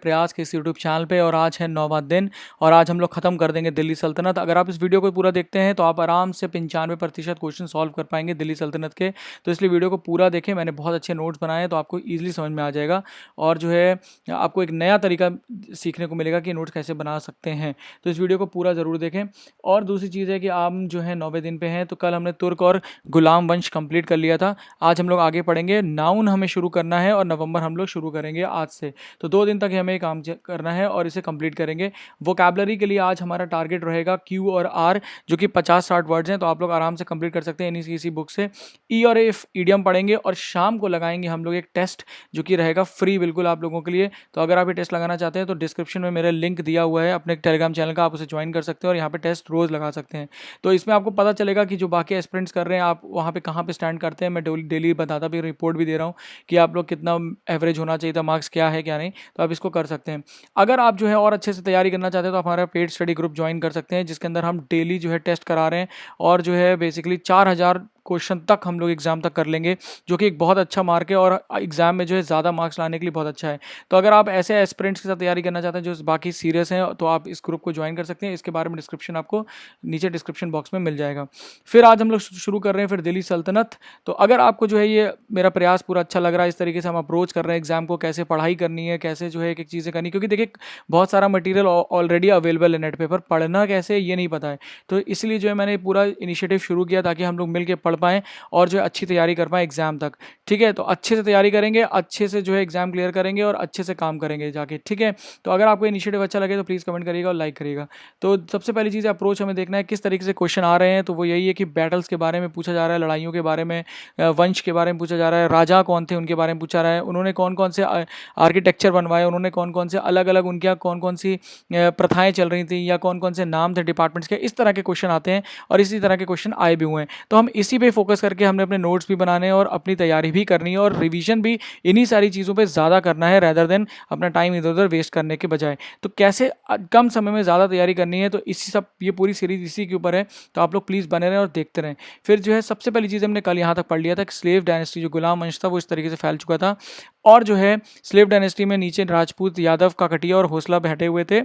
प्रयास के इस यूट्यूब चैनल पे। और आज है 9वां दिन और आज हम लोग खत्म कर देंगे दिल्ली सल्तनत। अगर आप इस वीडियो को पूरा देखते हैं तो आप आराम से 95% क्वेश्चन सॉल्व कर पाएंगे दिल्ली सल्तनत के। तो इसलिए वीडियो को पूरा देखें, मैंने बहुत अच्छे नोट्स बनाए हैं तो आपको ईजिली समझ में आ जाएगा और जो है आपको एक नया तरीका सीखने को मिलेगा कि नोट्स कैसे बना सकते हैं। तो इस वीडियो को पूरा ज़रूर देखें। और दूसरी चीज़ है कि आप जो है 9वें दिन पे हैं, तो कल हमने तुर्क और गुलाम वंश कंप्लीट कर लिया था। आज हम लोग आगे पढ़ेंगे, नाउन हमें शुरू करना है और नवंबर हम लोग शुरू करेंगे आज से। तो 2 दिन तक हमें काम करना है और इसे कंप्लीट करेंगे। वोकैबुलरी के लिए आज हमारा टारगेट रहेगा क्यू और आर, जो कि 50-60 वर्ड्स हैं, तो आप लोग आराम से कंप्लीट कर सकते हैं इसी बुक से। ई और एफ ईडियम पढ़ेंगे और शाम को लगाएंगे हम लोग एक टेस्ट जो कि रहेगा फ्री बिल्कुल आप लोगों के लिए। तो अगर आप ये टेस्ट लगाना चाहते हैं तो डिस्क्रिप्शन में मेरा लिंक दिया हुआ है अपने टेलीग्राम चैनल का, आप उसे ज्वाइन कर सकते हैं और यहाँ पे टेस्ट रोज़ लगा सकते हैं। तो इसमें आपको पता चलेगा कि जो बाकी एस्पिरेंट्स कर रहे हैं आप वहाँ पे कहाँ पे स्टैंड करते हैं। मैं डेली बताता भी, रिपोर्ट भी दे रहा हूँ कि आप लोग कितना एवरेज होना चाहिए था, मार्क्स क्या है क्या नहीं, तो आप इसको कर सकते हैं। अगर आप जो है और अच्छे से तैयारी करना चाहते हैं तो हमारा पेड स्टडी ग्रुप ज्वाइन कर सकते हैं, जिसके अंदर हम डेली जो है टेस्ट करा रहे हैं और जो है बेसिकली 4000 क्वेश्चन तक हम लोग एग्जाम तक कर लेंगे, जो कि एक बहुत अच्छा मार्क है और एग्जाम में जो है ज़्यादा मार्क्स लाने के लिए बहुत अच्छा है। तो अगर आप ऐसे एस्पिरेंट्स के साथ तैयारी करना चाहते हैं जो बाकी सीरियस हैं, तो आप इस ग्रुप को ज्वाइन कर सकते हैं। इसके बारे में डिस्क्रिप्शन आपको नीचे डिस्क्रिप्शन बॉक्स में मिल जाएगा। फिर आज हम लोग शुरू कर रहे हैं फिर दिल्ली सल्तनत। तो अगर आपको जो है ये मेरा प्रयास पूरा अच्छा लग रहा है, इस तरीके से हम अप्रोच कर रहे हैं एग्जाम को, कैसे पढ़ाई करनी है, कैसे जो है एक एक चीज़ें करनी, क्योंकि देखिए बहुत सारा मटेरियल ऑलरेडी अवेलेबल है नेट पे, पर पढ़ना कैसे ये नहीं पता है। तो इसलिए जो है मैंने पूरा इनिशिएटिव शुरू किया ताकि हम लोग मिलकर पढ़ पाएँ और जो है अच्छी तैयारी कर पाएँ एग्जाम तक। ठीक है, तो अच्छे से तैयारी करेंगे, अच्छे से जो है एग्जाम क्लियर करेंगे और अच्छे से काम करेंगे जाके। ठीक है, तो अगर आपको इनिशिएटिव अच्छा लगे तो प्लीज़ कमेंट करिएगा और लाइक करिएगा। तो सबसे पहली चीज़ अप्रोच हमें देखना है किस तरीके से क्वेश्चन आ रहे हैं। तो वो यही है कि बैटल्स के बारे में पूछा जा रहा है, लड़ाइयों के बारे में, वंश के बारे में पूछा जा रहा है, राजा कौन थे उनके बारे में पूछा रहा है, उन्होंने कौन कौन से आर्किटेक्चर बनवाए, उन्होंने कौन कौन से अलग अलग उनके यहाँ कौन कौन सी प्रथाएं चल रही थी, या कौन कौन से नाम थे डिपार्टमेंट्स के। इस तरह के क्वेश्चन आते हैं और इसी तरह के क्वेश्चन आए भी हुए हैं। तो हम इसी पे फोकस करके हमने अपने नोट्स भी बनाने हैं और अपनी तैयारी भी करनी है और रिवीजन भी इन्हीं सारी चीज़ों पे ज़्यादा करना है, रेदर देन अपना टाइम इधर उधर वेस्ट करने के बजाय। तो कैसे कम समय में ज़्यादा तैयारी करनी है, तो इसी सब ये पूरी सीरीज इसी के ऊपर है। तो आप लोग प्लीज़ बने रहें और देखते रहें। फिर जो है सबसे पहली चीज़ हमने कल यहाँ तक पढ़ लिया था कि स्लेव डायनेस्टी, जो गुलाम वंश था, वो इस तरीके से फैल चुका था। और जो है स्लेव डायनेस्टी में नीचे राजपूत, यादव, काकटिया और होसला बैठे हुए थे।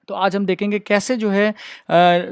तो आज हम देखेंगे कैसे जो है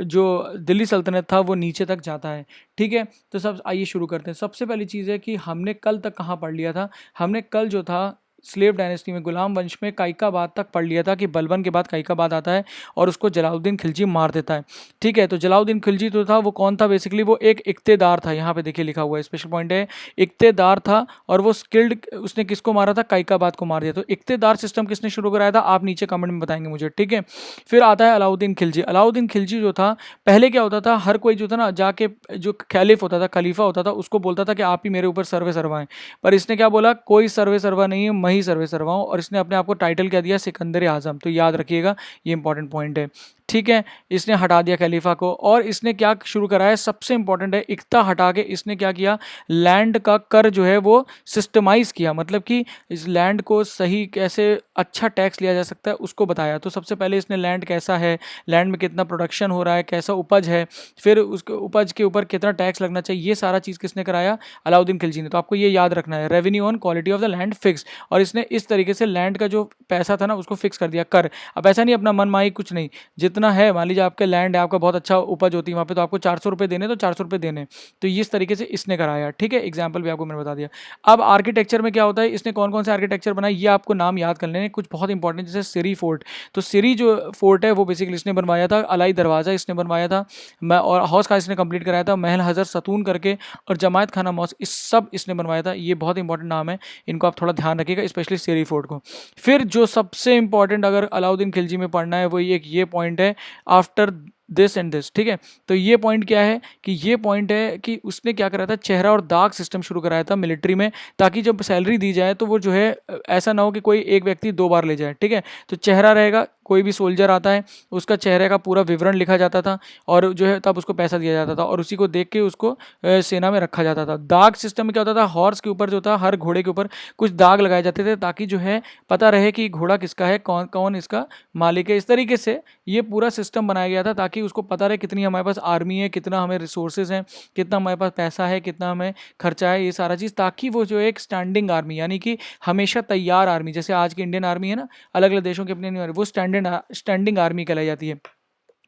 जो दिल्ली सल्तनत था वो नीचे तक जाता है। ठीक है, तो सब आइए शुरू करते हैं। सबसे पहली चीज़ है कि हमने कल तक कहाँ पढ़ लिया था। हमने कल जो था स्लेव डायनेस्टी में, गुलाम वंश में काइकाबाद तक पढ़ लिया था कि बलबन के बाद काइकाबाद आता है और उसको जलालुद्दीन खिलजी मार देता है। ठीक है, तो जलालुद्दीन खिलजी तो था वो कौन था, बेसिकली वो एक इक्तेदार था। यहाँ पे देखिए लिखा हुआ है, स्पेशल पॉइंट है, इक्तेदार था और वो स्किल्ड, उसने किसको मारा था, काइकाबाद को मार दिया। तो इक्तेदार सिस्टम किसने शुरू कराया था, आप नीचे कमेंट में बताएंगे मुझे। ठीक है, फिर आता है अलाउद्दीन खिलजी। अलाउद्दीन खिलजी जो था, पहले क्या होता था, हर कोई जो था ना जाके जो खलीफ होता था, खलीफा होता था, उसको बोलता था कि आप ही मेरे ऊपर सर्वे सर्वाएं। पर इसने क्या बोला, कोई सर्वे सर्वा नहीं है, मैं ही सर्वे सर्वा हूं। और इसने अपने आप को टाइटल क्या दिया, सिकंदर आजम। तो याद रखिएगा, ये इंपॉर्टेंट पॉइंट है। ठीक है, इसने हटा दिया खलीफा को और इसने क्या शुरू कराया, सबसे इंपॉर्टेंट है, इक्ता हटा के इसने क्या किया, लैंड का कर जो है वो सिस्टमाइज किया। मतलब कि इस लैंड को सही कैसे अच्छा टैक्स लिया जा सकता है उसको बताया। तो सबसे पहले इसने लैंड कैसा है, लैंड में कितना प्रोडक्शन हो रहा है, कैसा उपज है, फिर उसके उपज के ऊपर कितना टैक्स लगना चाहिए, ये सारा चीज़ किसने कराया, अलाउद्दीन खिलजी ने। तो आपको ये याद रखना है, revenue on quality of the land fix. और इसने इस तरीके से लैंड का जो पैसा था ना उसको फिक्स कर दिया, कर। अब ऐसा नहीं अपना मनमाई कुछ नहीं, जितना है, मान लीजिए आपके लैंड है, आपका बहुत अच्छा उपज होती है वहाँ पे, तो आपको 400 रुपये देने, तो 400 रुपये देने। तो इस तरीके से इसने कराया। ठीक है, एग्जाम्पल भी आपको मैंने बता दिया। अब आर्किटेक्चर में क्या होता है, इसने कौन कौन से आर्किटेक्चर बनाए, ये आपको नाम याद कर लेने, कुछ बहुत इंपॉर्टेंट, जैसे सिरी फोर्ट। तो सिरी जो फोर्ट है वो बेसिकली इसने बनवाया था, अलाई दरवाज़ा इसने बनवाया था, और हौस खास इसने कंप्लीट कराया था, महल हजर सतून करके, और जमायत खाना मौस, इस सब इसने बनवाया था। ये बहुत इंपॉर्टेंट नाम है, इनको आप थोड़ा ध्यान रखिएगा, स्पेशली सिरी फोर्ट को। फिर जो सबसे इंपॉर्टेंट अगर अलाउद्दीन खिलजी में पढ़ना है वो ये पॉइंट है, आफ्टर दिस एंड दिस। ठीक है, तो ये पॉइंट क्या है कि ये पॉइंट है कि उसने क्या कराया था, चेहरा और दाग सिस्टम शुरू कराया था मिलिट्री में, ताकि जब सैलरी दी जाए तो वो जो है ऐसा ना हो कि कोई एक व्यक्ति 2 बार ले जाए। ठीक है, तो चेहरा रहेगा, कोई भी सोल्जर आता है उसका चेहरे का पूरा विवरण लिखा जाता था और जो है तब उसको पैसा दिया जाता था और उसी को देख के उसको सेना में रखा जाता था। दाग सिस्टम में क्या होता था, हॉर्स के ऊपर जो था, हर घोड़े के ऊपर कुछ दाग लगाए जाते थे ताकि जो है पता रहे कि घोड़ा किसका है, कौन कौन इसका मालिक है। इस तरीके से ये पूरा सिस्टम बनाया गया था ताकि उसको पता रहे कितनी हमारे पास आर्मी है, कितना हमें रिसोर्सेज हैं, कितना हमारे पास पैसा है, कितना हमें खर्चा है, ये सारा चीज़, ताकि वो जो एक स्टैंडिंग आर्मी यानी कि हमेशा तैयार आर्मी, जैसे आज की इंडियन आर्मी है ना, अलग अलग देशों की अपनी आर्मी, वो स्टैंडिंग आर्मी कहलाई जाती है।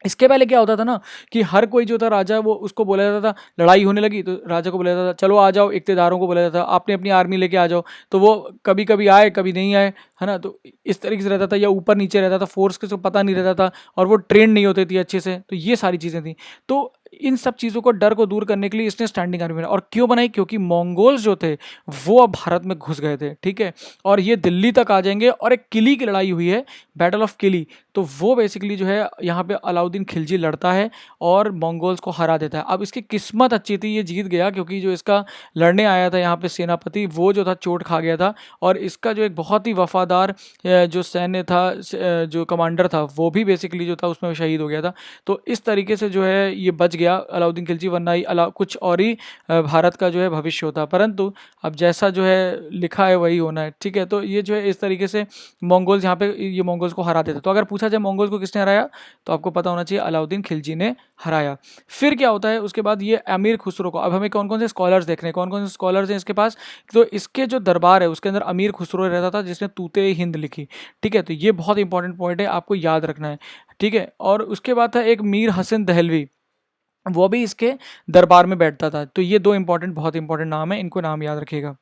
इसके पहले क्या होता था ना कि हर कोई जो था राजा, वो उसको बोला जाता था, लड़ाई होने लगी तो राजा को बोला जाता था चलो आ जाओ, इक़्तिदारों को बोला जाता था आपने अपनी आर्मी लेके आ जाओ, तो वो कभी कभी आए कभी नहीं आए, है ना। तो इस तरीके से रहता था, या ऊपर नीचे रहता था, फोर्स के पता नहीं रहता था और वो ट्रेन नहीं होती थी अच्छे से, तो ये सारी चीज़ें थी। तो इन सब चीज़ों को, डर को दूर करने के लिए इसने स्टैंडिंग आर्मी बनाई। और क्यों बनाई? क्योंकि मंगोल्स जो थे वो अब भारत में घुस गए थे, ठीक है, और ये दिल्ली तक आ जाएंगे और एक किली की लड़ाई हुई है, बैटल ऑफ किली। तो वो बेसिकली जो है यहाँ पे अलाउद्दीन खिलजी लड़ता है और मंगोल्स को हरा देता है। अब इसकी किस्मत अच्छी थी, ये जीत गया, क्योंकि जो इसका लड़ने आया था यहाँ पे सेनापति, वो जो था चोट खा गया था और इसका जो एक बहुत ही वफादार जो सैन्य था, जो कमांडर था, वो भी बेसिकली जो था उसमें शहीद हो गया था। तो इस तरीके से जो है ये बच गया अलाउद्दीन खिलजी, वरना कुछ और ही भारत का जो है भविष्य होता। परंतु अब जैसा जो है लिखा है वही होना है, ठीक है। तो ये जो है इस तरीके से मंगोल्स यहाँ पे ये मंगोल्स को हरा देते। तो अगर पूछा जाए मंगोल्स को किसने हराया, तो आपको पता होना चाहिए अलाउद्दीन खिलजी ने हराया। फिर क्या होता है उसके बाद, ये अमीर खुसरो को, अब हमें कौन कौन से स्कॉलर्स देख रहे हैं, कौन कौन से स्कॉलर्स हैं इसके पास। तो इसके जो दरबार है उसके अंदर अमीर खुसरो रहता था जिसने तूते हिंद लिखी, ठीक है। तो ये बहुत इंपॉर्टेंट पॉइंट है, आपको याद रखना है, ठीक है। और उसके बाद था एक मीर हसन दहलवी, वो भी इसके दरबार में बैठता था। तो ये दो इंपॉर्टेंट, बहुत इंपॉर्टेंट नाम है, इनको नाम याद रखिएगा।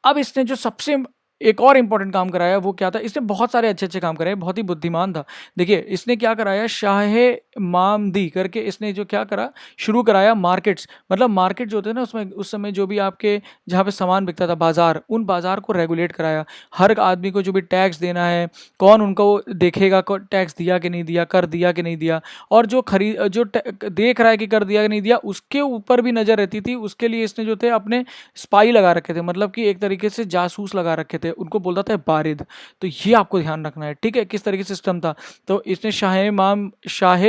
अब इसने जो सबसे एक और इंपॉर्टेंट काम कराया वो क्या था, इसने बहुत सारे अच्छे अच्छे काम कराए, बहुत ही बुद्धिमान था। देखिए इसने क्या कराया, शाह मामदी करके इसने जो क्या करा, शुरू कराया मार्केट्स। मतलब मार्केट जो होते हैं ना, उसमें उस समय जो भी आपके जहाँ पे सामान बिकता था, बाजार, उन बाजार को रेगुलेट कराया। हर आदमी को जो भी टैक्स देना है, कौन उनको देखेगा, टैक्स दिया कि नहीं दिया, कर दिया कि नहीं दिया, और जो देख रहा है कि कर दिया कि नहीं दिया, उसके ऊपर भी नज़र रहती थी। उसके लिए इसने जो थे अपने स्पाई लगा रखे थे, मतलब कि एक तरीके से जासूस लगा रखे थे, उनको बोलता था बारिद। तो ये आपको ध्यान रखना है, ठीक है, किस तरीके से सिस्टम था। तो इसने शाह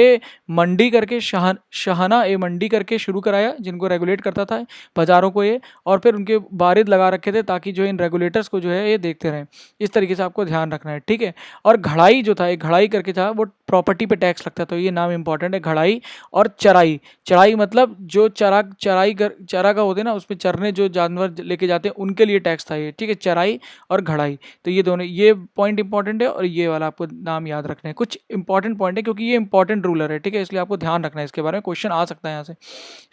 मंडी करके, शाहना ए मंडी करके शुरू कराया, जिनको रेगुलेट करता था बाजारों को ये, और फिर उनके बारिद लगा रखे थे ताकि जो इन रेगुलेटर्स को जो है ये देखते रहें। इस तरीके से आपको ध्यान रखना है, ठीक है। और घड़ाई जो था, एक घड़ाई करके था, वो प्रॉपर्टी पे टैक्स लगता, तो ये नाम इंपॉर्टेंट है, घड़ाई। और चराई, चराई मतलब जो चरा का होते हैं ना, उसमें चरने जो जानवर लेके जाते हैं उनके लिए टैक्स था ये, ठीक है, चराई और घड़ाई। तो ये दोनों, ये पॉइंट इंपॉर्टेंट है और ये वाला आपको नाम याद रखना है। कुछ इंपॉर्टेंट पॉइंट है क्योंकि ये इंपॉर्टेंट रूलर है, ठीक है, इसलिए आपको ध्यान रखना है, इसके बारे में क्वेश्चन आ सकता है यहाँ से।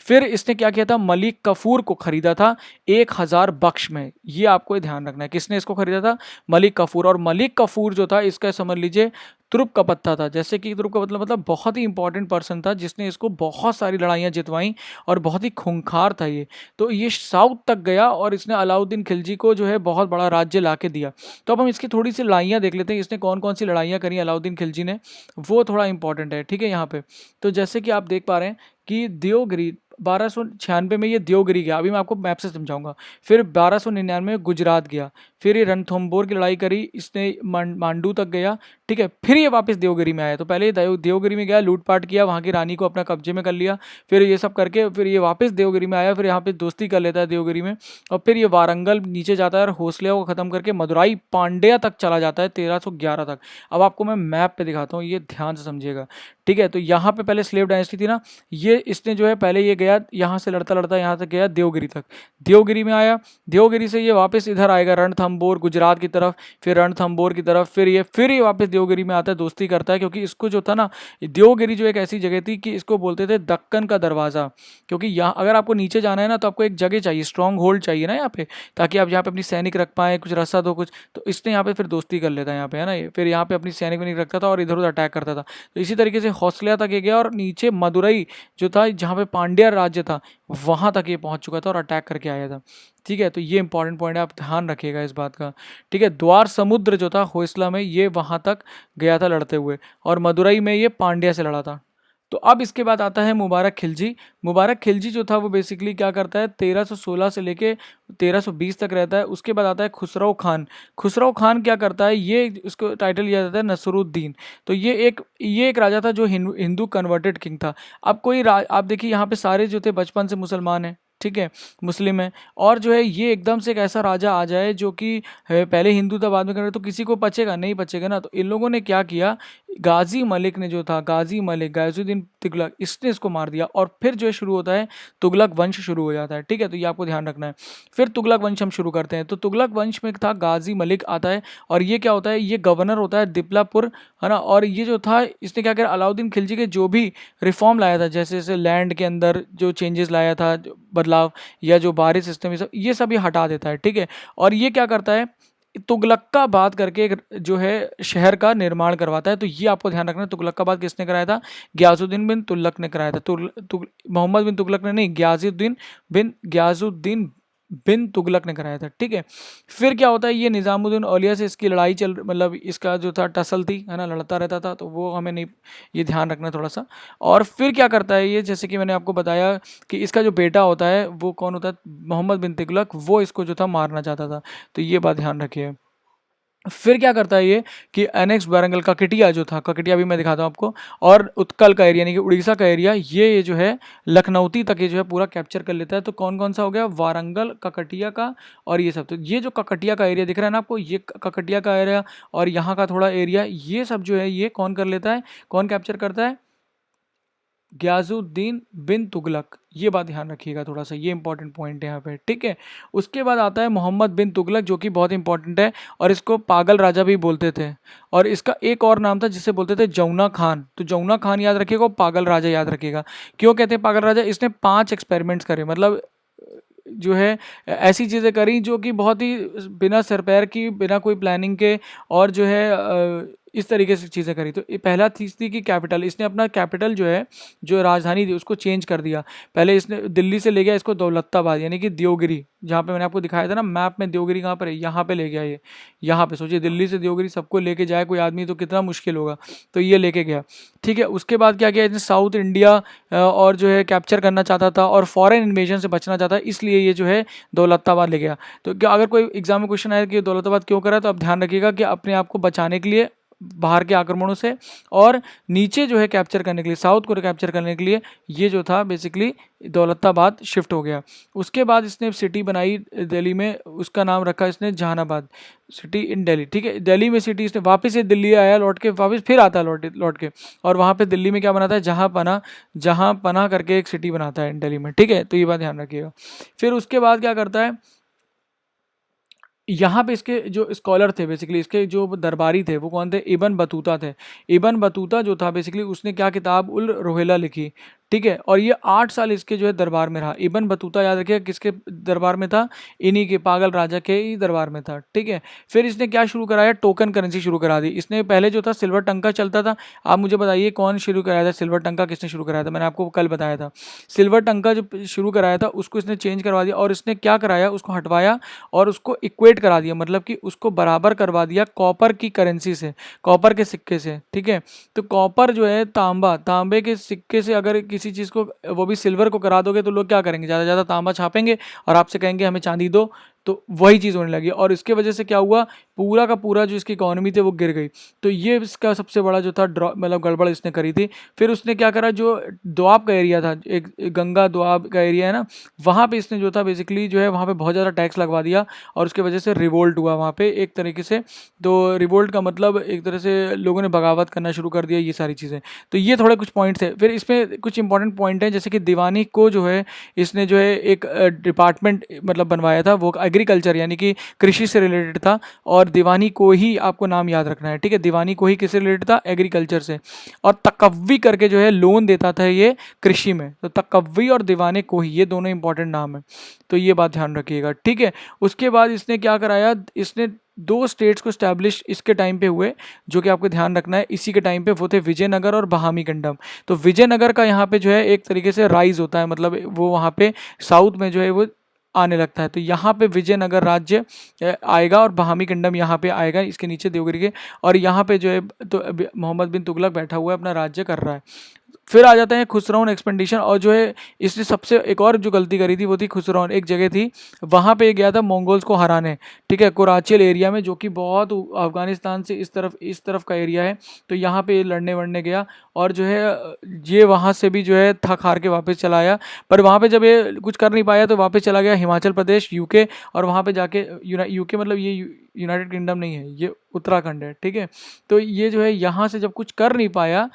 फिर इसने क्या किया था, मलिक कफूर को खरीदा था 1000 बख्श में, ये आपको ध्यान रखना है। किसने इसको खरीदा था, मलिक कफूर। और मलिक कफूर जो था, इसका समझ लीजिए तुर्क का पत्ता था। जैसे कि तुर्क का मतलब बहुत ही इंपॉर्टेंट पर्सन था जिसने इसको बहुत सारी लड़ाइयाँ जितवाई और बहुत ही खूंखार था ये। तो ये साउथ तक गया और इसने अलाउद्दीन खिलजी को जो है बहुत बड़ा राज्य ला के दिया। तो अब हम इसकी थोड़ी सी लड़ाइयाँ देख लेते हैं, इसने कौन कौन सी लड़ाइयाँ करी अलाउद्दीन खिलजी ने, वो थोड़ा इंपॉर्टेंट है, ठीक है। यहाँ पे तो जैसे कि आप देख पा रहे हैं कि देवगिरी 1296 में ये देवगिरी गया, अभी मैं आपको मैप से समझाऊंगा। फिर 1299 में गुजरात गया, फिर ये रणथंभौर की लड़ाई करी, इसने मांडू तक गया, ठीक है। फिर ये वापस देवगिरी में आया। तो पहले देवगिरी में गया, लूटपाट किया, वहाँ की रानी को अपना कब्जे में कर लिया, फिर ये सब करके फिर ये वापस देवगिरी में आया, फिर यहाँ पे दोस्ती कर लेता है देवगिरी में, और फिर ये वारंगल नीचे जाता है और हौसले को ख़त्म करके मदुराई पांड्या तक चला जाता है 1311 तक। अब आपको मैं मैप पे दिखाता हूँ, ये ध्यान से समझिएगा, ठीक है। तो यहाँ पे पहले स्लेव डायनेस्टी थी ना, ये इसने जो है पहले ये गया यहाँ से लड़ता लड़ता यहाँ तक गया देवगिरी तक, देवगिरी में आया, देवगिरी से ये वापस इधर आएगा रणथंभौर गुजरात की तरफ, फिर रणथंभौर की तरफ, फिर ये वापस देवगिरी में आता है, दोस्ती करता है। क्योंकि इसको जो था ना, देवगिरी जो एक ऐसी जगह थी कि इसको बोलते थे दक्कन का दरवाज़ा, क्योंकि यहाँ अगर आपको नीचे जाना है ना तो आपको एक जगह चाहिए, स्ट्रॉन्ग होल्ड चाहिए ना यहाँ पे, ताकि आप यहाँ पे अपनी सैनिक रख पाएँ, कुछ रसद हो कुछ। तो इसने यहाँ पे फिर दोस्ती कर लेता है यहाँ पे, है ना, ये फिर यहाँ पे अपनी सैनिक वैनिक रखता था और इधर उधर अटैक करता था। तो इसी तरीके से हौसला तक ये गया और नीचे मदुरई जो था, जहाँ पे पांड्या राज्य था, वहाँ तक ये पहुँच चुका था और अटैक करके आया था, ठीक है। तो ये इंपॉर्टेंट पॉइंट है, आप ध्यान रखिएगा इस बात का, ठीक है। द्वार समुद्र जो था होयसला में, ये वहाँ तक गया था लड़ते हुए, और मदुरई में ये पांड्या से लड़ा था। तो अब इसके बाद आता है मुबारक खिलजी। मुबारक खिलजी जो था वो बेसिकली क्या करता है, 1316 से लेके 1320 तक रहता है। उसके बाद आता है खुसरो खान। खुसरो खान क्या करता है, ये इसको टाइटल दिया जाता है नसरुद्दीन। तो ये एक राजा था जो हिंदू कन्वर्टेड किंग था। अब आप देखिए यहाँ पे सारे जो थे बचपन से मुसलमान हैं, ठीक है, मुस्लिम है, और जो है ये एकदम से एक ऐसा राजा आ जाए जो कि पहले हिंदू था बाद में करे, तो किसी को पचेगा नहीं, पचेगा ना। तो इन लोगों ने क्या किया, गाजी मलिक ने जो था, गाजी मलिक गयाजुद्दीन तुगलक, इसने इसको मार दिया। और फिर जो है शुरू होता है तुगलक वंश शुरू हो जाता है, ठीक है। तो ये आपको ध्यान रखना है। फिर तुगलक वंश हम शुरू करते हैं। तो तुगलक वंश में था गाजी मलिक आता है, और ये क्या होता है, ये गवर्नर होता है दिपलापुर, है ना। और ये जो था इसने क्या किया, अलाउद्दीन खिलजी के जो भी रिफॉर्म लाया था, जैसे जैसे लैंड के अंदर जो चेंजेस लाया था, बदलाव, या जो बारिश सिस्टम, ये सब ये हटा देता है, ठीक है। और ये क्या करता है, तुगलकाबाद करके एक जो है शहर का निर्माण करवाता है। तो ये आपको ध्यान रखना है, तुगलकाबाद किसने कराया था, गयाजुद्दीन बिन तुगलक ने कराया था। मोहम्मद बिन तुगलक ने नहीं, गयाजुद्दीन बिन तुगलक ने कराया था, ठीक है। फिर क्या होता है, ये निज़ामुद्दीन औलिया से इसकी लड़ाई मतलब इसका जो था टसल थी, है ना, लड़ता रहता था, तो वो हमें नहीं, ये ध्यान रखना थोड़ा सा। और फिर क्या करता है ये, जैसे कि मैंने आपको बताया कि इसका जो बेटा होता है वो कौन होता है, मोहम्मद बिन तुगलक, वो इसको जो था मारना चाहता था। तो ये बात ध्यान रखिए। फिर क्या करता है ये कि एनेक्स वारंगल ककटिया जो था, ककटिया भी मैं दिखाता हूँ आपको, और उत्कल का एरिया यानी कि उड़ीसा का एरिया, ये जो है लखनऊती तक ये जो है पूरा कैप्चर कर लेता है। तो कौन कौन सा हो गया, वारंगल, ककटिया का, और ये सब। तो ये जो ककटिया का एरिया दिख रहा है ना आपको, ये ककटिया का एरिया और यहाँ का थोड़ा एरिया, ये सब जो है ये कौन कर लेता है, कौन कैप्चर करता है, गयाजुद्दीन बिन तुगलक। ये बात ध्यान रखिएगा थोड़ा सा, ये इंपॉर्टेंट पॉइंट है यहाँ पे, ठीक है। उसके बाद आता है मोहम्मद बिन तुगलक, जो कि बहुत इंपॉर्टेंट है, और इसको पागल राजा भी बोलते थे। और इसका एक और नाम था जिसे बोलते थे जौना खान। तो जौना खान याद रखिएगा, पागल राजा याद रखिएगा। क्यों कहते हैं पागल राजा, इसने 5 एक्सपेरिमेंट्स करे, मतलब जो है ऐसी चीज़ें करी जो कि बहुत ही बिना सर पैर की, बिना कोई प्लानिंग के, और जो है इस तरीके से चीज़ें करी। तो पहला चीज़ थी कि कैपिटल, इसने अपना कैपिटल जो है, जो राजधानी थी, उसको चेंज कर दिया। पहले इसने दिल्ली से ले गया इसको दौलताबाद, यानी कि देवगिरी, जहाँ पे मैंने आपको दिखाया था ना मैप में, देवगिरी कहाँ पर है, यहाँ पे ले गया ये, यहाँ पे। सोचिए दिल्ली से देवगिरी सबको लेके जाए कोई आदमी तो कितना मुश्किल होगा, तो ये लेके गया, ठीक है। उसके बाद क्या किया इसने, साउथ इंडिया और जो है कैप्चर करना चाहता था, और फॉरेन इन्वेजन से बचना चाहता, इसलिए ये जो है दौलताबाद ले गया। तो क्या अगर कोई एग्जाम में क्वेश्चन आया कि दौलताबाद क्यों करा, तो आप ध्यान रखिएगा कि अपने आप को बचाने के लिए बाहर के आक्रमणों से, और नीचे जो है कैप्चर करने के लिए, साउथ को कैप्चर करने के लिए ये जो था बेसिकली दौलताबाद शिफ्ट हो गया। उसके बाद इसने सिटी बनाई दिल्ली में, उसका नाम रखा इसने जहानाबाद, सिटी इन दिल्ली, ठीक है। दिल्ली में सिटी, इसने वापस से दिल्ली आया लौट के, वापस फिर आता है लौट के, और वहाँ पे दिल्ली में क्या बनाता है, जहाँ पना करके एक सिटी बनाता है दिल्ली में, ठीक है। तो ये बात ध्यान रखिएगा। फिर उसके बाद क्या करता है, यहाँ पे इसके जो स्कॉलर थे बेसिकली, इसके जो दरबारी थे वो कौन थे, इबन बतूता थे। इबन बतूता जो था बेसिकली उसने क्या किताब उल रोहेला लिखी, ठीक है। और ये 8 साल इसके जो है दरबार में रहा। इबन बतूता याद रखिए किसके दरबार में था, इन्हीं के पागल राजा के ही दरबार में था, ठीक है। फिर इसने क्या शुरू कराया, टोकन करेंसी शुरू करा दी इसने। पहले जो था सिल्वर टंका चलता था। आप मुझे बताइए कौन शुरू कराया था, सिल्वर टंका किसने शुरू कराया था, मैंने आपको कल बताया था। सिल्वर टंका जो शुरू कराया था उसको इसने चेंज करवा दिया, और इसने क्या कराया, उसको हटवाया और उसको इक्वेट करा दिया, मतलब कि उसको बराबर करवा दिया कॉपर की करेंसी से, कॉपर के सिक्के से, ठीक है। तो कॉपर जो है तांबे के सिक्के से अगर किसी चीज़ को, वो भी सिल्वर को करा दोगे, तो लोग क्या करेंगे, ज़्यादा ज़्यादा तांबा छापेंगे और आपसे कहेंगे हमें चांदी दो। तो वही चीज़ होने लगी, और इसके वजह से क्या हुआ, पूरा का पूरा जो इसकी इकोनॉमी थी वो गिर गई। तो ये इसका सबसे बड़ा जो था मतलब गड़बड़ इसने करी थी। फिर उसने क्या करा, जो दोआब का एरिया था, एक गंगा दोआब का एरिया है ना, वहाँ पे इसने जो था बेसिकली जो है वहाँ पे बहुत ज़्यादा टैक्स लगवा दिया, और उसके वजह से रिवोल्ट हुआ वहाँ पे एक तरीके से। तो रिवोल्ट का मतलब एक तरह से लोगों ने बगावत करना शुरू कर दिया, ये सारी चीज़ें। तो ये थोड़े कुछ पॉइंट्स है। फिर इसमें कुछ इंपॉर्टेंट पॉइंट हैं, जैसे कि दीवानी को जो है इसने जो है एक डिपार्टमेंट मतलब बनवाया था, वो एग्रीकल्चर यानी कि कृषि से रिलेटेड था। और दीवानी को ही आपको नाम याद रखना है, ठीक है। दीवानी को ही किससे रिलेटेड था, एग्रीकल्चर से। और तकव्वी करके जो है लोन देता था ये कृषि में। तो तकव्वी और दीवाने को ही, ये दोनों इंपॉर्टेंट नाम है, तो ये बात ध्यान रखिएगा, ठीक है। उसके बाद इसने क्या कराया, इसने 2 स्टेट्स को स्टैब्लिश इसके टाइम पे हुए, जो कि आपको ध्यान रखना है इसी के टाइम पे, वो थे विजयनगर और बहामी कंडम। तो विजयनगर का यहाँ पे जो है एक तरीके से राइज होता है, मतलब वो वहाँ पे साउथ में जो है वो आने लगता है। तो यहाँ पे विजयनगर राज्य आएगा, और बहामी कंडम यहाँ पे आएगा, इसके नीचे देवगिरी के। और यहाँ पे जो है तो मोहम्मद बिन तुगलक बैठा हुआ है, अपना राज्य कर रहा है। फिर आ जाते हैं खुसरौन एक्सपेंडिशन, और जो है इसने सबसे एक और जो गलती करी थी वो थी खुसरौन, एक जगह थी वहाँ पे गया था मंगोल्स को हराने, ठीक है, कोराचियल एरिया में, जो कि बहुत अफगानिस्तान से इस तरफ का एरिया है। तो यहाँ पे लड़ने वड़ने गया, और जो है ये वहाँ से भी जो है थक हार के वापस चला आया। पर वहाँ पे जब ये कुछ कर नहीं पाया तो वापस चला गया हिमाचल प्रदेश, यूके, और वहाँ पे जाके यूके मतलब ये यूनाइटेड किंगडम नहीं है, ये उत्तराखंड है, ठीक है। तो ये जो है यहाँ से जब कुछ कर नहीं पाया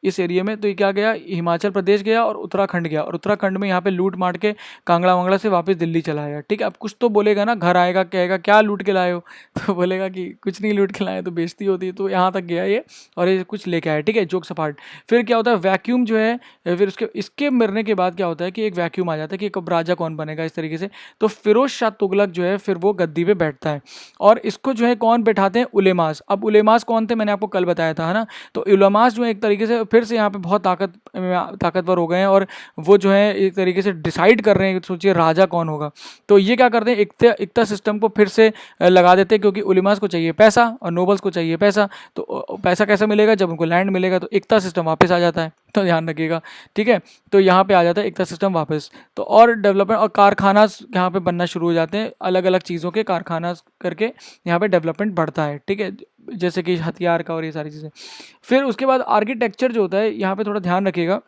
इस एरिया में, तो ये क्या गया, हिमाचल प्रदेश गया और उत्तराखंड गया, और उत्तराखंड में यहाँ पे लूट मार के कांगड़ा वांगड़ा से वापस दिल्ली चला आया, ठीक है। अब कुछ तो बोलेगा ना, घर आएगा कहेगा क्या लूट के लाए हो तो बोलेगा कि कुछ नहीं लूट के लाए, तो बेइज्जती होती है। तो यहाँ तक गया ये, और ये कुछ लेके आया, ठीक है, जोक सपाट। फिर क्या होता है, वैक्यूम जो है, फिर इसके मरने के बाद क्या होता है कि एक वैक्यूम आ जाता है कि अब राजा कौन बनेगा इस तरीके से। तो फिरोज शाह तुगलक जो है फिर वो गद्दी पे बैठता है, और इसको जो है कौन बैठाते हैं, उलेमास। अब उलेमास कौन थे, मैंने आपको कल बताया था, है ना। तो उलेमास जो है एक तरीके से फिर से यहाँ पे बहुत ताकतवर हो गए हैं, और वो जो है एक तरीके से डिसाइड कर रहे हैं, सोचिए राजा कौन होगा। तो ये क्या करते हैं, इक्ता सिस्टम को फिर से लगा देते हैं, क्योंकि उलेमास को चाहिए पैसा और नोबल्स को चाहिए पैसा। तो पैसा कैसे मिलेगा, जब उनको लैंड मिलेगा, तो इक्ता सिस्टम वापस आ जाता है, तो ध्यान रखिएगा, ठीक है। तो यहाँ पे आ जाता है इक्ता सिस्टम वापस। तो और डेवलपमेंट और कारखाना यहाँ पे बनना शुरू हो जाते हैं, अलग अलग चीज़ों के कारखाना करके यहाँ पे डेवलपमेंट बढ़ता है, ठीक है, जैसे कि हथियार का और ये सारी चीज़ें। फिर उसके बाद आर्किटेक्चर जो होता है, यहाँ पे थोड़ा ध्यान रखिएगा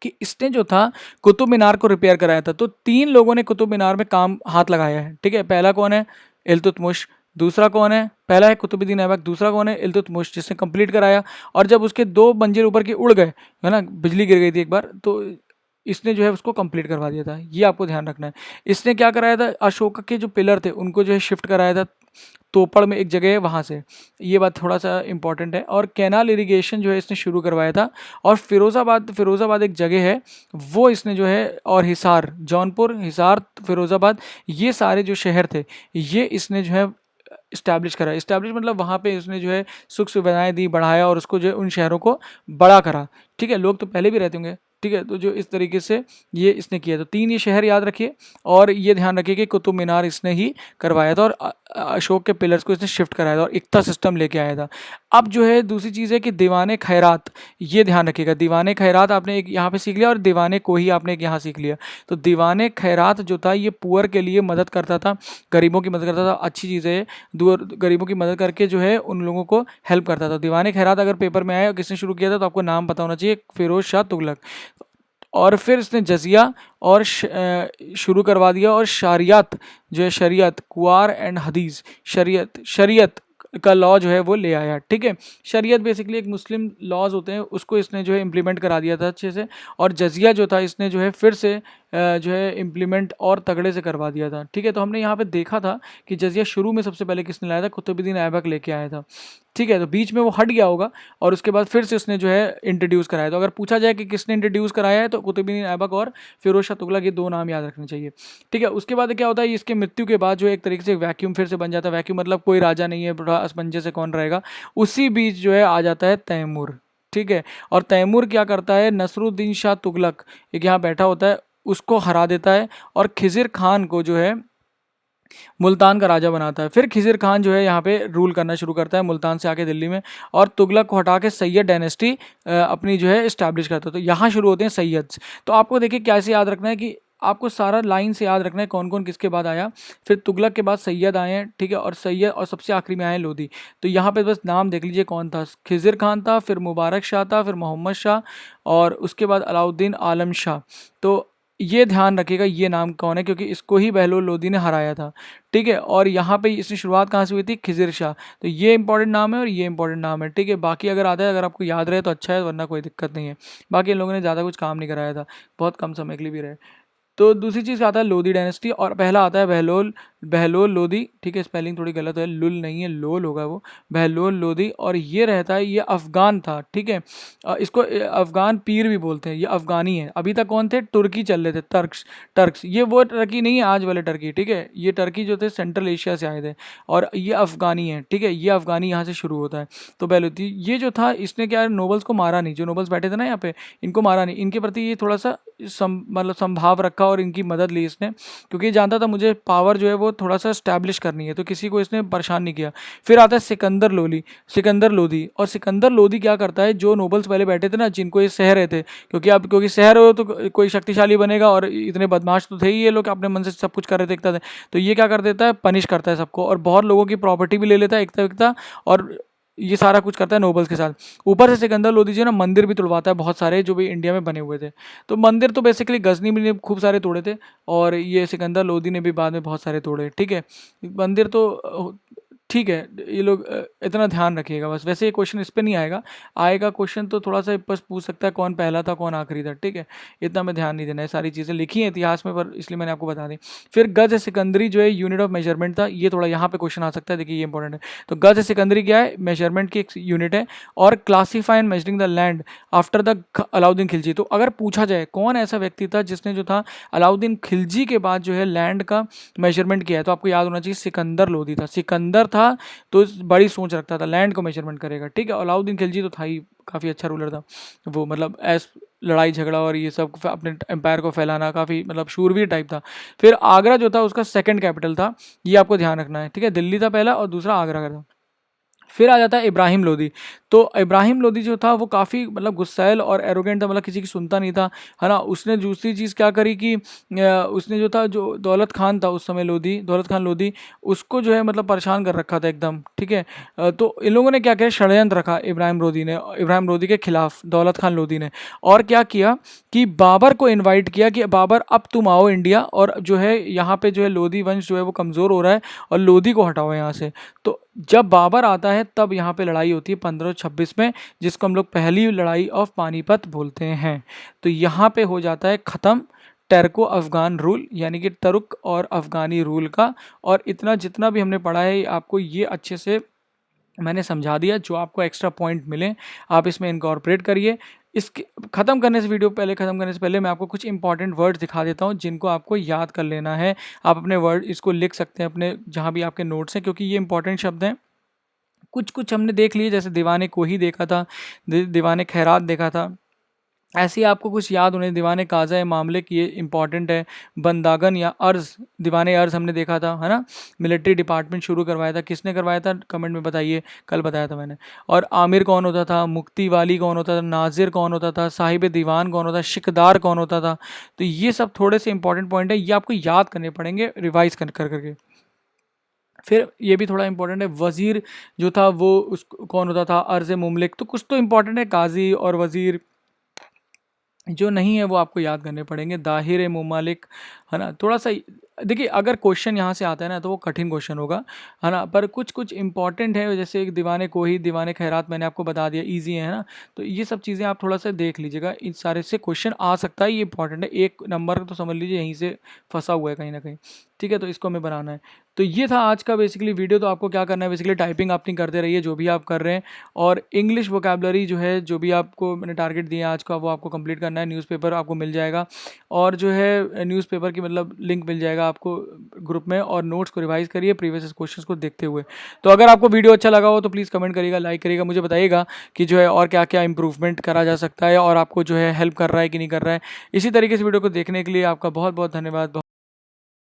कि इसने जो था कुतुब मीनार को रिपेयर कराया था। तो 3 लोगों ने कुतुब मीनार में काम हाथ लगाया है, ठीक है। पहला कौन है, इल्तुतमिश। दूसरा कौन है, पहला है कुतुबुद्दीन ऐबक, दूसरा कौन है, इल्तुतमिश, जिसने कंप्लीट कराया। और जब उसके 2 मंजिल ऊपर की उड़ गए, है ना, बिजली गिर गई थी एक बार, तो इसने जो है उसको कंप्लीट करवा दिया था। ये आपको ध्यान रखना है। इसने क्या कराया था, अशोक के जो पिलर थे उनको जो है शिफ्ट कराया था तोपड़ में, एक जगह है वहाँ से। ये बात थोड़ा सा इंपॉर्टेंट है। और कैनाल इरिगेशन जो है इसने शुरू करवाया था। और फिरोज़ाबाद एक जगह है, वो इसने जो है, और हिसार, जौनपुर, हिसार, फिरोज़ाबाद, ये सारे जो शहर थे ये इसने जो है इस्टेब्लिश करा। इस्टेब्लिश मतलब वहाँ पे इसने जो है सुख सुविधाएं दी, बढ़ाया, और उसको जो है उन शहरों को बड़ा करा, ठीक है। लोग तो पहले भी रहते होंगे, ठीक है। तो जो इस तरीके से ये इसने किया। तो 3 ये शहर याद रखिए, और ये ध्यान रखिए कि कुतुब मीनार इसने ही करवाया था, और अशोक के पिलर्स को इसने शिफ्ट कराया था, और इक्ता सिस्टम लेके आया था। अब जो है दूसरी चीज़ है कि दीवाने खैरात, ये ध्यान रखिएगा। दीवाने खैरात आपने एक यहाँ पे सीख लिया, और दीवाने को ही आपने एक यहाँ सीख लिया। तो दीवाने खैरात जो था ये पुअर के लिए मदद करता था, गरीबों की मदद करता था। अच्छी चीज़ है, गरीबों की मदद करके जो है उन लोगों को हेल्प करता था। दीवाने खैरात अगर पेपर में आया किसने शुरू किया था, तो आपको नाम पता होना चाहिए, फिरोज शाह तुगलक। और फिर इसने जजिया और शुरू करवा दिया, और शरियत जो है, शरीयत, कुआर एंड हदीस, शरीयत का लॉ जो है वो ले आया, ठीक है। शरीयत बेसिकली एक मुस्लिम लॉज होते हैं, उसको इसने जो है इम्प्लीमेंट करा दिया था अच्छे से। और जजिया जो था इसने जो है फिर से जो है इम्प्लीमेंट और तगड़े से करवा दिया था, ठीक है। तो हमने यहाँ पे देखा था कि जजिया शुरू में सबसे पहले किसने लाया था, कुतुबुद्दीन ऐबक लेके आया था, ठीक है। तो बीच में वो हट गया होगा, और उसके बाद फिर से उसने जो है इंट्रोड्यूस कराया। तो अगर पूछा जाए कि किसने इंट्रोड्यूस कराया है, तो कुतुबुद्दीन ऐबक और फिरोज शाह तुगलक, ये 2 नाम याद रखने चाहिए, ठीक है। उसके बाद क्या होता है, इसके मृत्यु के बाद जो एक तरीके से वैक्यूम फिर से बन जाता है। वैक्यूम मतलब कोई राजा नहीं है, बड़ा असमंजस से कौन रहेगा। उसी बीच जो है आ जाता है तैमूर, ठीक है। और तैमूर क्या करता है, नसरुद्दीन शाह तुगलक एक यहाँ बैठा होता है, उसको हरा देता है, और खिज़िर खान को जो है मुल्तान का राजा बनाता है। फिर खिज़िर खान जो है यहाँ पे रूल करना शुरू करता है मुल्तान से आके दिल्ली में, और तुगलक को हटा के सैयद डायनेस्टी अपनी जो है इस्टेब्लिश करता है। तो यहाँ शुरू होते हैं सैयद्स। तो आपको देखिए कैसे याद रखना है कि आपको सारा लाइन से याद रखना है कौन कौन किसके बाद आया। फिर तुगलक के बाद सैयद आए हैं, ठीक है, और सैयद, और सबसे आखिरी में आए हैं लोधी। तो यहाँ पे बस नाम देख लीजिए कौन था। खिज़िर खान था, फिर मुबारक शाह था, फिर मोहम्मद शाह, और उसके बाद अलाउद्दीन आलम शाह। तो ये ध्यान रखिएगा ये नाम कौन है, क्योंकि इसको ही बहलोल लोधी ने हराया था, ठीक है। और यहाँ पे इसकी शुरुआत कहाँ से हुई थी, खिज़िर शाह। तो ये इंपॉर्टेंट नाम है और ये इंपॉर्टेंट नाम है, ठीक है। बाकी अगर आता है, अगर आपको याद रहे तो अच्छा है, वरना कोई दिक्कत नहीं है। बाकी इन लोगों ने ज़्यादा कुछ काम नहीं कराया था, बहुत कम समय के लिए भी रहे। तो दूसरी चीज़ आता है लोधी डायनेस्टी, और पहला आता है बहलोल लोधी, ठीक है। स्पेलिंग थोड़ी गलत है, लुल नहीं है, लोल होगा वो, बहलोल लोधी। और ये रहता है, ये अफ़गान था, ठीक है। इसको अफ़गान पीर भी बोलते हैं, ये अफ़गानी है। अभी तक कौन थे, तुर्की चल रहे थे, टर्क्स। ये वो टर्की नहीं है आज वाले टर्की, ठीक है। ये टर्की जो थे सेंट्रल एशिया से आए थे, और ये अफ़गानी है, ठीक है। ये अफ़गानी यहाँ से शुरू होता है। तो बहलोती ये जो था, इसने क्या है, नोबल्स को मारा नहीं, जो नोबल्स बैठे थे ना यहाँ पे, इनको मारा नहीं। इनके प्रति ये थोड़ा सा मतलब संभाव रखा, और इनकी मदद ली इसने, क्योंकि ये जानता था मुझे पावर जो है वो थोड़ा सा स्टैब्लिश करनी है, तो किसी को इसने परेशान नहीं किया। फिर आता है सिकंदर लोधी। और सिकंदर लोधी क्या करता है, जो नोबल्स पहले बैठे थे ना, जिनको ये सह रहे थे, क्योंकि सह रहे हो तो कोई शक्तिशाली बनेगा, और इतने बदमाश तो थे ही ये लोग, अपने मन से सब कुछ कर रहे थे एकता थे, तो ये क्या कर देता है, पनिश करता है सबको, और बहुत लोगों की प्रॉपर्टी भी ले लेता है एकता विकता, और ये सारा कुछ करता है नोबल्स के साथ। ऊपर से सिकंदर लोधी जी ना मंदिर भी तुड़वाता है बहुत सारे, जो भी इंडिया में बने हुए थे। तो मंदिर तो बेसिकली गजनी ने खूब सारे तोड़े थे, और ये सिकंदर लोधी ने भी बाद में बहुत सारे तोड़े। ठीक है, मंदिर तो ठीक है, ये लोग इतना ध्यान रखिएगा बस। वैसे ये क्वेश्चन इस पे नहीं आएगा क्वेश्चन तो थोड़ा सा बस पूछ सकता है कौन पहला था कौन आखिरी था। ठीक है, इतना में ध्यान नहीं देना है, सारी चीज़ें लिखी हैं इतिहास में, पर इसलिए मैंने आपको बता दी। फिर गज सिकंदरी जो है यूनिट ऑफ मेजरमेंट था, ये थोड़ा यहाँ पे क्वेश्चन आ सकता है, देखिए ये इंपॉर्टेंट है। तो गज सिकंदरी क्या है, मेजरमेंट की एक यूनिट है, और classify and measuring the land after the Alauddin Khilji. तो अगर पूछा जाए कौन ऐसा व्यक्ति था जिसने जो था अलाउद्दीन खिलजी के बाद जो है लैंड का मेजरमेंट किया है, तो आपको याद होना चाहिए सिकंदर लोधी था। सिकंदर था तो बड़ी सोच रखता था, लैंड को मेजरमेंट करेगा। ठीक है, अलाउद्दीन खिलजी तो था ही, काफ़ी अच्छा रूलर था वो, मतलब लड़ाई झगड़ा और ये सब अपने एम्पायर को फैलाना, काफ़ी मतलब शूरवीर टाइप था। फिर आगरा जो था उसका सेकंड कैपिटल था, ये आपको ध्यान रखना है। ठीक है, दिल्ली था पहला और दूसरा आगरा का था। फिर आ जाता है इब्राहिम लोधी। तो इब्राहिम लोधी जो था वो काफ़ी मतलब गुस्सैल और एरोगेंट था, मतलब किसी की सुनता नहीं था, है ना। उसने दूसरी चीज़ क्या करी कि उसने जो था, जो दौलत खान था उस समय दौलत खान लोधी, उसको जो है मतलब परेशान कर रखा था एकदम। ठीक है, तो इन लोगों ने क्या किया, षड्यंत्र रखा इब्राहिम लोधी के खिलाफ दौलत खान लोधी ने। और क्या किया कि बाबर को इन्वाइट किया कि बाबर अब तुम आओ इंडिया, और जो है यहाँ पे जो है लोधी वंश जो है वो कमज़ोर हो रहा है, और लोधी को हटाओ यहाँ से। तो जब बाबर आता है तब यहाँ पे लड़ाई होती है 1526 में, जिसको हम लोग पहली लड़ाई ऑफ पानीपत बोलते हैं। तो यहाँ पे हो जाता है ख़त्म टर्को अफ़गान रूल, यानी कि तुर्क और अफ़गानी रूल का। और इतना जितना भी हमने पढ़ा है आपको ये अच्छे से मैंने समझा दिया, जो आपको एक्स्ट्रा पॉइंट मिले आप इसमें इनकॉर्पोरेट करिए। इसके ख़त्म करने से ख़त्म करने से पहले मैं आपको कुछ इंपॉर्टेंट वर्ड्स दिखा देता हूँ जिनको आपको याद कर लेना है। आप अपने वर्ड इसको लिख सकते हैं अपने जहाँ भी आपके नोट्स हैं, क्योंकि ये इंपॉर्टेंट शब्द हैं। कुछ हमने देख लिए, जैसे दीवाने कोही देखा था, दीवाने खैरात देखा था, ऐसे ही आपको कुछ याद होने, दीवाने काज़ा मामले की, ये इंपॉर्टेंट है। बंदागन या अर्ज़, दीवाने अर्ज़ हमने देखा था, है ना। मिलिट्री डिपार्टमेंट शुरू करवाया था, किसने करवाया था कमेंट में बताइए, कल बताया था मैंने। और आमिर कौन होता था, मुक्ति वाली कौन होता था, नाजिर कौन होता था, साहिब दीवान कौन होता था, शिकदार कौन होता था। तो ये सब थोड़े से इंपॉर्टेंट पॉइंट है, ये आपको याद करने पड़ेंगे रिवाइज कर करके। फिर ये भी थोड़ा इंपॉर्टेंट है, वज़ीर जो था वो उस कौन होता था, अर्ज़ मुमलिक। तो कुछ तो इंपॉर्टेंट है, काजी और वज़ीर जो नहीं है वो आपको याद करने पड़ेंगे। दाहिर मुमालिक, है ना। थोड़ा सा देखिए, अगर क्वेश्चन यहाँ से आता है ना तो वो कठिन क्वेश्चन होगा, है ना, पर कुछ कुछ इंपॉर्टेंट है, जैसे एक दीवाने कोही, दीवाने खैरात मैंने आपको बता दिया, इजी है ना। तो ये सब चीज़ें आप थोड़ा सा देख लीजिएगा, इन सारे से क्वेश्चन आ सकता है, ये इंपॉर्टेंट है। एक नंबर तो समझ लीजिए यहीं से फंसा हुआ है कहीं ना कहीं। ठीक है, तो इसको हमें बनाना है। तो ये था आज का बेसिकली वीडियो। तो आपको क्या करना है, बेसिकली टाइपिंग अपनी करते रहिए जो भी आप कर रहे हैं, और इंग्लिश वोकैबुलरी जो है, जो भी आपको मैंने टारगेट दिया आज का, वो आपको कंप्लीट करना है। न्यूज़पेपर आपको मिल जाएगा, और जो है न्यूज़पेपर की मतलब लिंक मिल जाएगा आपको ग्रुप में, और नोट्स को रिवाइज करिए प्रीवियस क्वेश्चंस को देखते हुए। तो अगर आपको वीडियो अच्छा लगा हो तो प्लीज़ कमेंट करिएगा, लाइक करिएगा, मुझे बताइएगा कि जो है और क्या क्या इंप्रूवमेंट करा जा सकता है, और आपको जो है हेल्प कर रहा है कि नहीं कर रहा है। इसी तरीके से वीडियो को देखने के लिए आपका बहुत बहुत धन्यवाद।